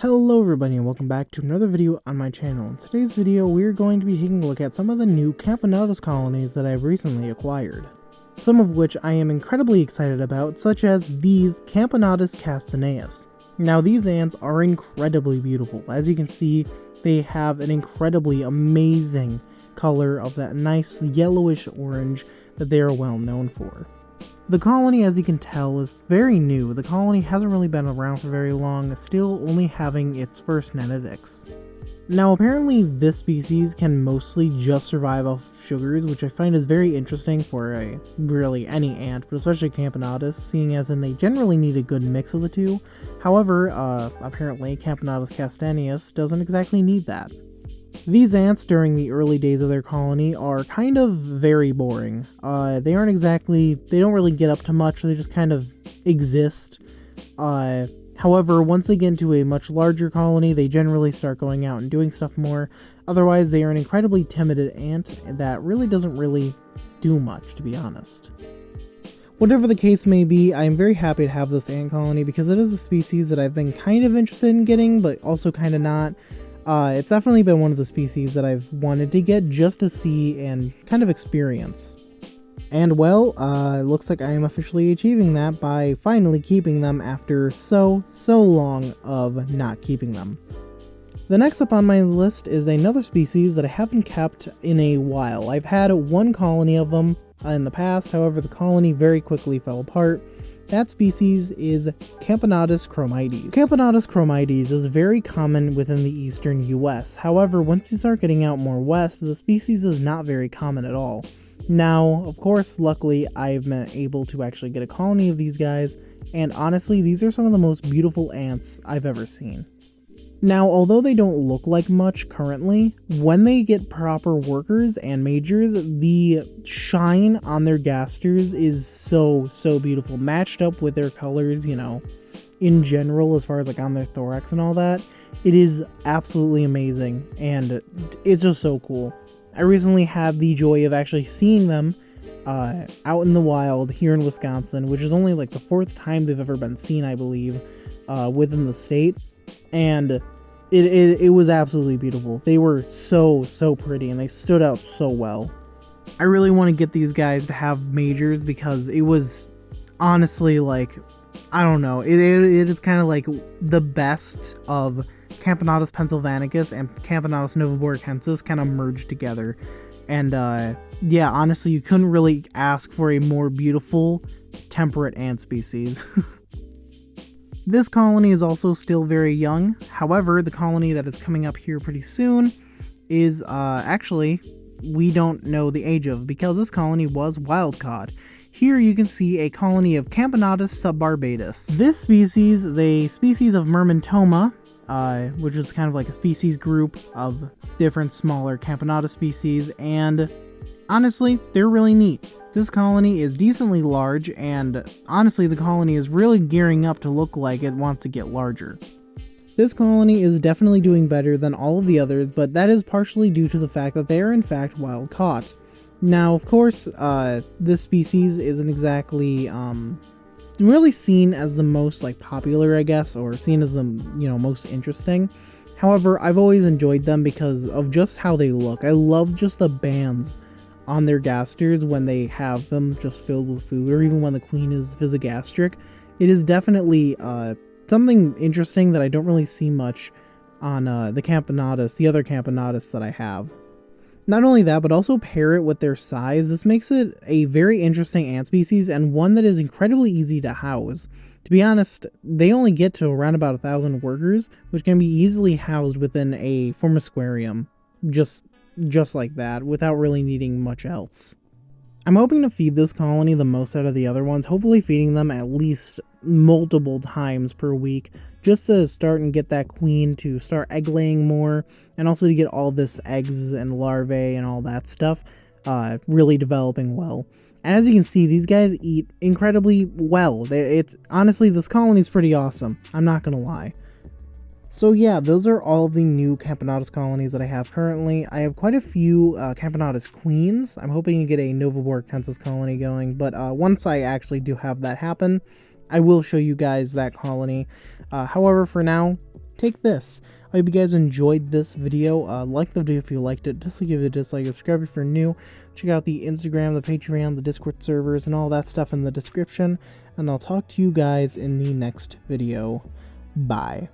Hello everybody and welcome back to another video on my channel. In today's video we're going to be taking a look at some of the new Camponotus colonies that I've recently acquired. Some of which I am incredibly excited about, such as these Camponotus castaneus. Now these ants are incredibly beautiful. As you can see, they have an incredibly amazing color of that nice yellowish orange that they are well known for. The colony, as you can tell, is very new. The colony hasn't really been around for very long, still only having its first nanitics. Now apparently this species can mostly just survive off sugars, which I find is very interesting for really any ant, but especially Camponotus, seeing as in they generally need a good mix of the two. However, apparently Camponotus castaneus doesn't exactly need that. These ants during the early days of their colony are kind of very boring. They don't really get up to much, they just kind of exist. However, once they get into a much larger colony, they generally start going out and doing stuff more. Otherwise, they are an incredibly timid ant that really doesn't really do much, to be honest. Whatever the case may be, I am very happy to have this ant colony because it is a species that I've been kind of interested in getting, but also kind of not. It's definitely been one of the species that I've wanted to get just to see and kind of experience. And well, it looks like I am officially achieving that by finally keeping them after so long of not keeping them. The next up on my list is another species that I haven't kept in a while. I've had one colony of them in the past, however the colony very quickly fell apart. That species is Camponotus chromaiodes. Camponotus chromaiodes is very common within the eastern US. However, once you start getting out more west, the species is not very common at all. Now, of course, luckily, I've been able to actually get a colony of these guys, and honestly, these are some of the most beautiful ants I've ever seen. Now, although they don't look like much currently, when they get proper workers and majors, the shine on their gasters is so beautiful, matched up with their colors, you know, in general, as far as like on their thorax and all that. It is absolutely amazing, and it's just so cool. I recently had the joy of actually seeing them out in the wild here in Wisconsin, which is only like the 4th time they've ever been seen, I believe, within the state. And it was absolutely beautiful. They were so pretty and they stood out so well. I really want to get these guys to have majors because it was honestly like, I don't know, it is kind of like the best of Camponotus pennsylvanicus and Camponotus novaborichensis kind of merged together. And yeah, honestly, you couldn't really ask for a more beautiful temperate ant species. This colony is also still very young. However, the colony that is coming up here pretty soon is actually, we don't know the age of because this colony was wild caught. Here you can see a colony of Camponotus subbarbatus. This species is a species of Myrmentoma, which is kind of like a species group of different smaller Camponotus species, and honestly, they're really neat. This colony is decently large, and honestly the colony is really gearing up to look like it wants to get larger. This colony is definitely doing better than all of the others, but that is partially due to the fact that they are in fact wild caught. Now, of course, this species isn't exactly really seen as the most like popular, I guess, or seen as the most interesting. However, I've always enjoyed them because of just how they look. I love just the bands on their gasters when they have them just filled with food, or even when the queen is visigastric. It is definitely something interesting that I don't really see much on the other Camponotus that I have. Not only that, but also pair it with their size. This makes it a very interesting ant species and one that is incredibly easy to house. To be honest, they only get to around about 1,000 workers, which can be easily housed within a formosquarium, just like that, without really needing much else. I'm hoping to feed this colony the most out of the other ones, hopefully feeding them at least multiple times per week, just to start and get that queen to start egg laying more, and also to get all this eggs and larvae and all that stuff really developing well. And as you can see, these guys eat incredibly well. Honestly, this colony is pretty awesome, I'm not gonna lie. So yeah, those are all of the new Camponotus colonies that I have currently. I have quite a few Camponotus queens. I'm hoping to get a novaborichensis colony going, but once I actually do have that happen, I will show you guys that colony. However, for now, take this. I hope you guys enjoyed this video. Like the video if you liked it. Just give it a dislike. Subscribe if you're new. Check out the Instagram, the Patreon, the Discord servers, and all that stuff in the description. And I'll talk to you guys in the next video. Bye.